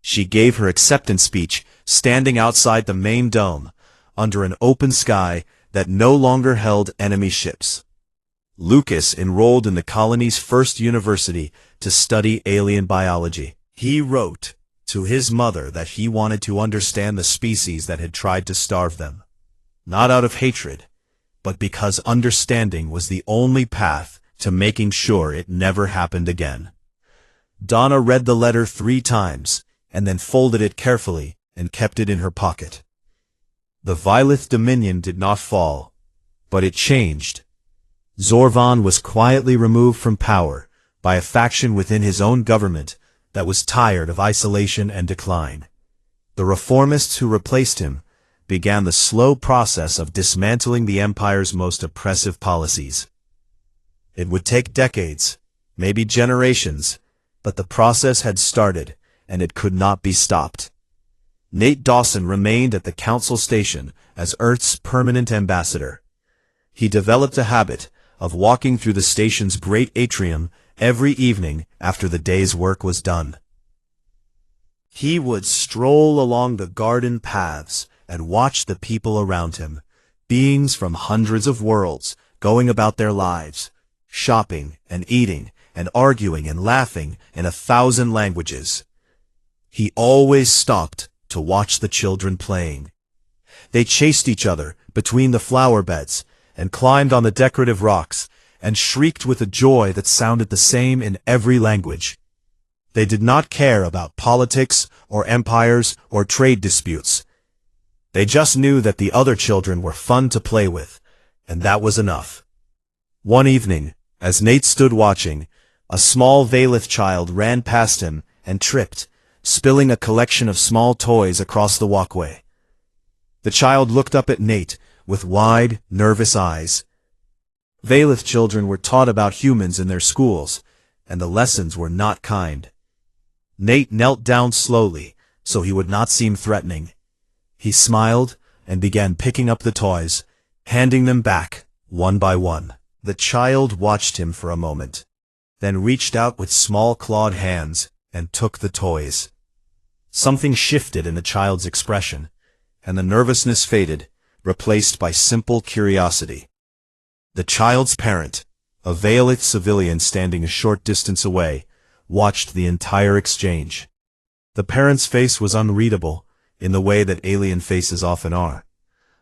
She gave her acceptance speech standing outside the main dome, under an open sky that no longer held enemy ships. Lucas enrolled in the colony's first university to study alien biology. He wrote to his mother that he wanted to understand the species that had tried to starve them. Not out of hatred, but because understanding was the only path to making sure it never happened again. Donna read the letter 3 times, and then folded it carefully and kept it in her pocket. The Violet Dominion did not fall, but it changed. Zorvan was quietly removed from power by a faction within his own government that was tired of isolation and decline. The reformists who replaced him began the slow process of dismantling the Empire's most oppressive policies. It would take decades, maybe generations, but the process had started, and it could not be stopped. Nate Dawson remained at the Council Station as Earth's permanent ambassador. He developed a habit of walking through the station's great atrium every evening after the day's work was done. He would stroll along the garden paths and watch the people around him, beings from hundreds of worlds going about their lives, shopping and eating and arguing and laughing in 1,000 languages. He always stopped to watch the children playing. They chased each other between the flower beds and climbed on the decorative rocks and shrieked with a joy that sounded the same in every language. They did not care about politics or empires or trade disputes. They just knew that the other children were fun to play with, and that was enough. One evening, as Nate stood watching, a small Valith child ran past him and tripped, spilling a collection of small toys across the walkway. The child looked up at Nate with wide, nervous eyes. Valith children were taught about humans in their schools, and the lessons were not kind. Nate knelt down slowly, so he would not seem threatening. He smiled and began picking up the toys, handing them back, one by one. The child watched him for a moment, then reached out with small clawed hands and took the toys. Something shifted in the child's expression, and the nervousness faded, replaced by simple curiosity. The child's parent, a Valith civilian standing a short distance away, watched the entire exchange. The parent's face was unreadable, in the way that alien faces often are.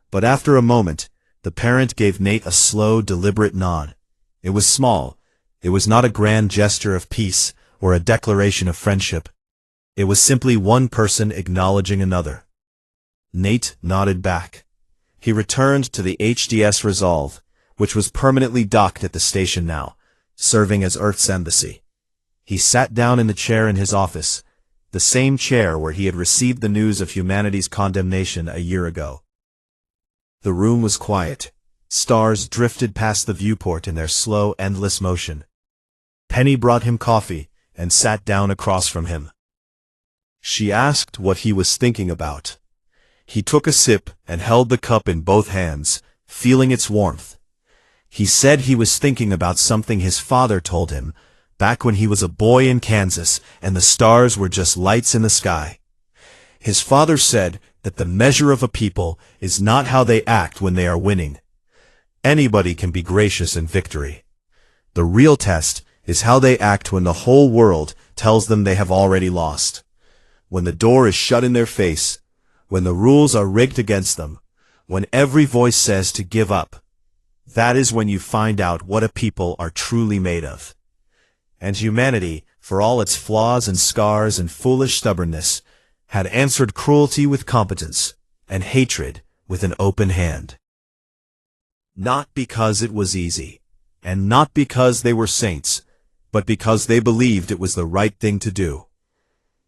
But after a moment, the parent gave Nate a slow, deliberate nod. It was small. It was not a grand gesture of peace or a declaration of friendship. It was simply one person acknowledging another. Nate nodded back. He returned to the HDS Resolve, which was permanently docked at the station now, serving as Earth's embassy. He sat down in the chair in his office, the same chair where he had received the news of humanity's condemnation a year ago. The room was quiet. Stars drifted past the viewport in their slow, endless motion. Penny brought him coffee and sat down across from him. She asked what he was thinking about. He took a sip and held the cup in both hands, feeling its warmth. He said he was thinking about something his father told him, back when he was a boy in Kansas and the stars were just lights in the sky. His father said that the measure of a people is not how they act when they are winning. Anybody can be gracious in victory. The real test is how they act when the whole world tells them they have already lost. When the door is shut in their face, when the rules are rigged against them, when every voice says to give up, that is when you find out what a people are truly made of. And humanity, for all its flaws and scars and foolish stubbornness, had answered cruelty with competence, and hatred with an open hand. Not because it was easy, and not because they were saints, but because they believed it was the right thing to do.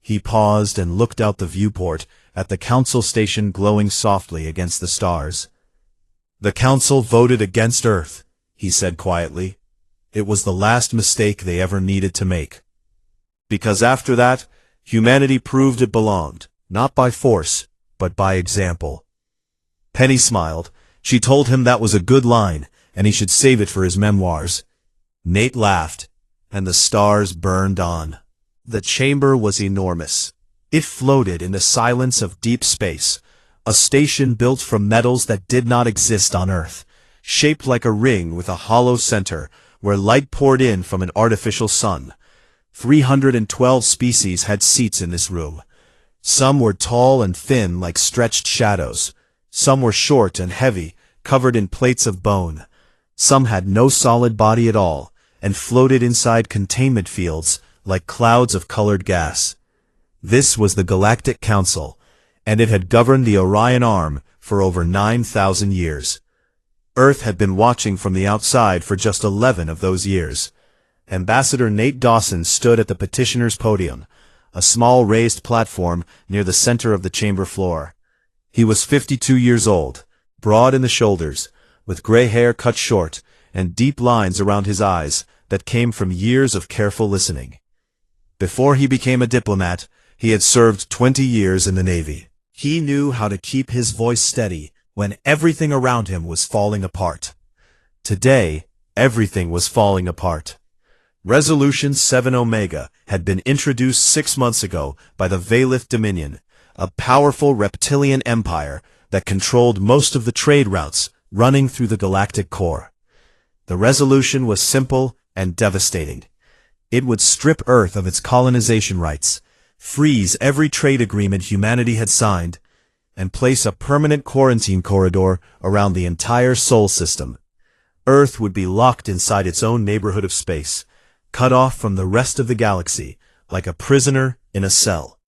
He paused and looked out the viewport at the council station glowing softly against the stars. The council voted against Earth, he said quietly. It was the last mistake they ever needed to make. Because after that, humanity proved it belonged, not by force, but by example. Penny smiled. She told him that was a good line, and he should save it for his memoirs. Nate laughed, and the stars burned on. The chamber was enormous. It floated in the silence of deep space, a station built from metals that did not exist on Earth, shaped like a ring with a hollow center, where light poured in from an artificial sun. 312 species had seats in this room. Some were tall and thin like stretched shadows. Some were short and heavy, covered in plates of bone. Some had no solid body at all, and floated inside containment fields like clouds of colored gas. This was the Galactic Council, and it had governed the Orion Arm for over 9,000 years. Earth had been watching from the outside for just 11 of those years. Ambassador Nate Dawson stood at the petitioner's podium, a small raised platform near the center of the chamber floor. He was 52 years old, broad in the shoulders, with gray hair cut short, and deep lines around his eyes that came from years of careful listening. Before he became a diplomat, he had served 20 years in the Navy. He knew how to keep his voice steady when everything around him was falling apart. Today, everything was falling apart. Resolution 7 Omega had been introduced 6 months ago by the Valith Dominion, a powerful reptilian empire that controlled most of the trade routes running through the galactic core. The resolution was simple and devastating. It would strip Earth of its colonization rights, freeze every trade agreement humanity had signed, and place a permanent quarantine corridor around the entire Sol system. Earth would be locked inside its own neighborhood of space, cut off from the rest of the galaxy, like a prisoner in a cell.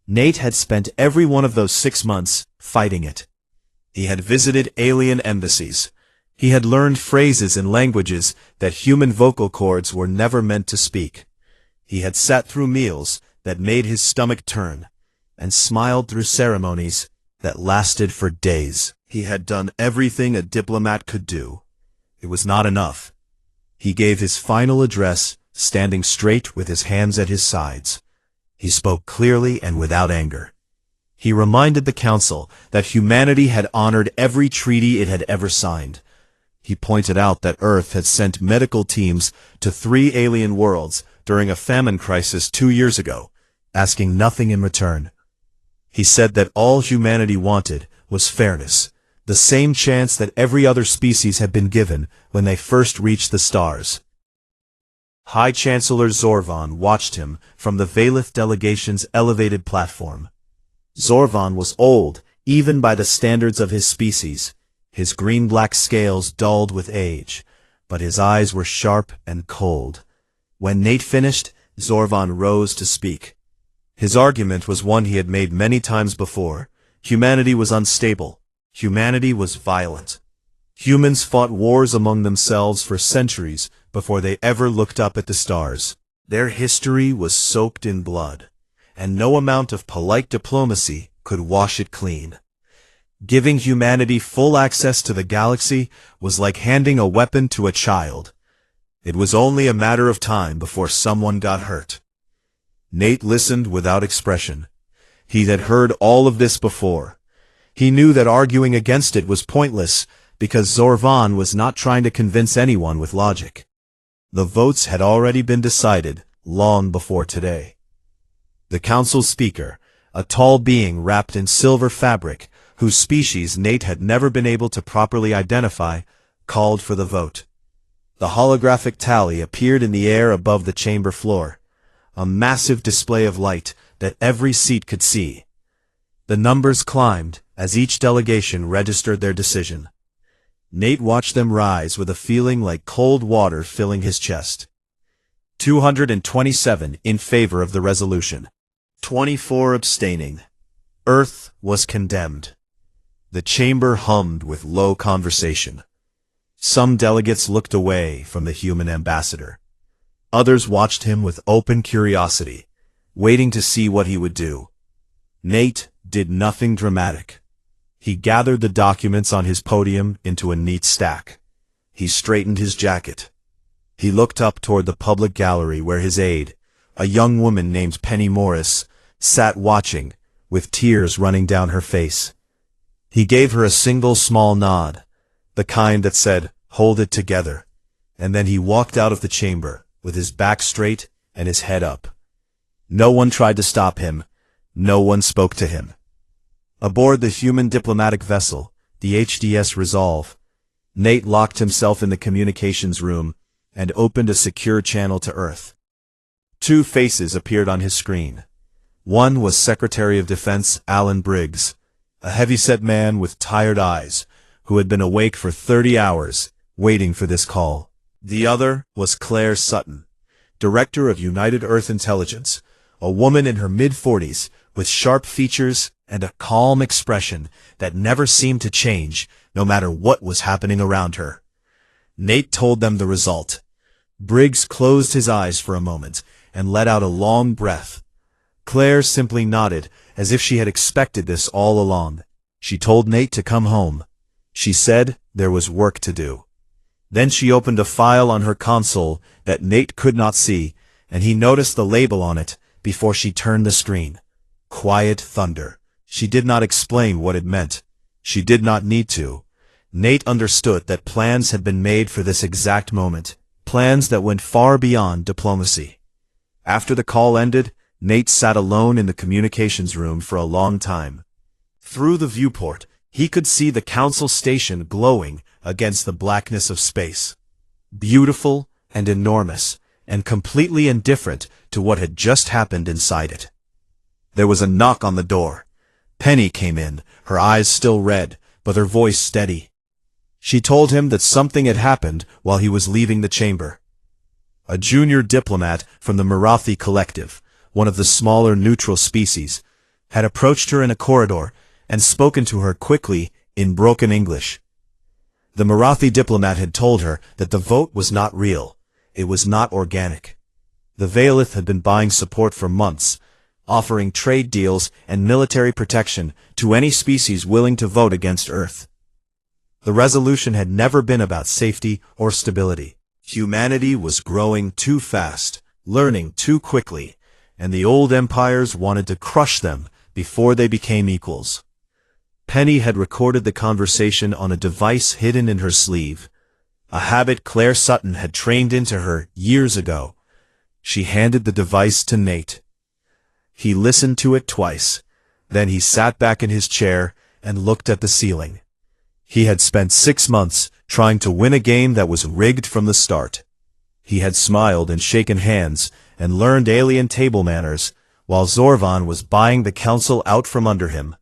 Nate had spent every one of those 6 months fighting it. He had visited alien embassies. He had learned phrases and languages that human vocal cords were never meant to speak. He had sat through meals that made his stomach turn, and smiled through ceremonies that lasted for days. He had done everything a diplomat could do. It was not enough. He gave his final address, standing straight with his hands at his sides. He spoke clearly and without anger. He reminded the council that humanity had honored every treaty it had ever signed. He pointed out that Earth had sent medical teams to 3 alien worlds during a famine crisis 2 years ago, asking nothing in return. He said that all humanity wanted was fairness, the same chance that every other species had been given when they first reached the stars. High Chancellor Zorvan watched him from the Valith delegation's elevated platform. Zorvan was old, even by the standards of his species, his green-black scales dulled with age, but his eyes were sharp and cold. When Nate finished, Zorvan rose to speak. His argument was one he had made many times before. Humanity was unstable. Humanity was violent. Humans fought wars among themselves for centuries before they ever looked up at the stars. Their history was soaked in blood, and no amount of polite diplomacy could wash it clean. Giving humanity full access to the galaxy was like handing a weapon to a child. It was only a matter of time before someone got hurt. Nate listened without expression. He had heard all of this before. He knew that arguing against it was pointless because Zorvan was not trying to convince anyone with logic. The votes had already been decided long before today. The council speaker, a tall being wrapped in silver fabric, whose species Nate had never been able to properly identify, called for the vote. The holographic tally appeared in the air above the chamber floor, a massive display of light that every seat could see. The numbers climbed as each delegation registered their decision. Nate watched them rise with a feeling like cold water filling his chest. 227 in favor of the resolution. 24 abstaining. Earth was condemned. The chamber hummed with low conversation. Some delegates looked away from the human ambassador. Others watched him with open curiosity, waiting to see what he would do. Nate did nothing dramatic. He gathered the documents on his podium into a neat stack. He straightened his jacket. He looked up toward the public gallery where his aide, a young woman named Penny Morris, sat watching, with tears running down her face. He gave her a single small nod, the kind that said, "Hold it together," and then he walked out of the chamber, with his back straight and his head up. No one tried to stop him. No one spoke to him. Aboard the human diplomatic vessel, the HDS Resolve, Nate locked himself in the communications room and opened a secure channel to Earth. Two faces appeared on his screen. One was Secretary of Defense Alan Briggs, a heavyset man with tired eyes, who had been awake for 30 hours, waiting for this call. The other was Claire Sutton, Director of United Earth Intelligence, a woman in her mid-40s, with sharp features and a calm expression that never seemed to change, no matter what was happening around her. Nate told them the result. Briggs closed his eyes for a moment and let out a long breath. Claire simply nodded, as if she had expected this all along. She told Nate to come home. She said there was work to do. Then she opened a file on her console that Nate could not see, and he noticed the label on it before she turned the screen. Quiet Thunder. She did not explain what it meant. She did not need to. Nate understood that plans had been made for this exact moment, plans that went far beyond diplomacy. After the call ended, Nate sat alone in the communications room for a long time. Through the viewport, he could see the Council station glowing against the blackness of space. Beautiful and enormous, and completely indifferent to what had just happened inside it. There was a knock on the door. Penny came in, her eyes still red, but her voice steady. She told him that something had happened while he was leaving the chamber. A junior diplomat from the Marathi Collective, one of the smaller neutral species, had approached her in a corridor and spoken to her quickly in broken English. The Marathi diplomat had told her that the vote was not real. It was not organic. The Valith had been buying support for months, offering trade deals and military protection to any species willing to vote against Earth. The resolution had never been about safety or stability. Humanity was growing too fast, learning too quickly, and the old empires wanted to crush them before they became equals. Penny had recorded the conversation on a device hidden in her sleeve, a habit Claire Sutton had trained into her years ago. She handed the device to Nate. He listened to it twice. Then he sat back in his chair and looked at the ceiling. He had spent 6 months trying to win a game that was rigged from the start. He had smiled and shaken hands and learned alien table manners, while Zorvan was buying the council out from under him.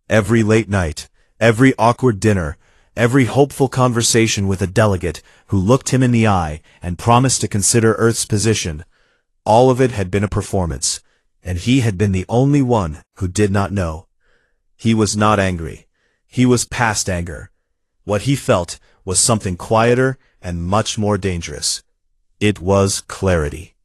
Every late night, every awkward dinner, every hopeful conversation with a delegate who looked him in the eye and promised to consider Earth's position, all of it had been a performance, and he had been the only one who did not know. He was not angry. He was past anger. What he felt was something quieter and much more dangerous. It was clarity.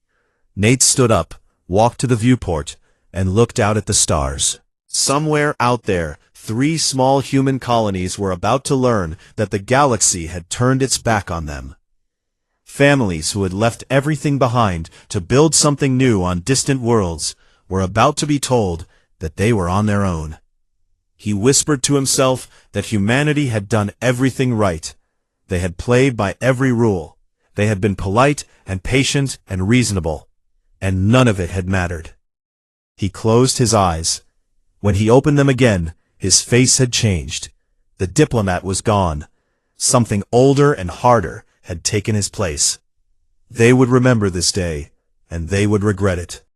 Nate stood up, walked to the viewport, and looked out at the stars. Somewhere out there, 3 small human colonies were about to learn that the galaxy had turned its back on them. Families who had left everything behind to build something new on distant worlds were about to be told that they were on their own. He whispered to himself that humanity had done everything right. They had played by every rule. They had been polite and patient and reasonable, and none of it had mattered. He closed his eyes. When he opened them again, his face had changed. The diplomat was gone. Something older and harder had taken his place. They would remember this day, and they would regret it.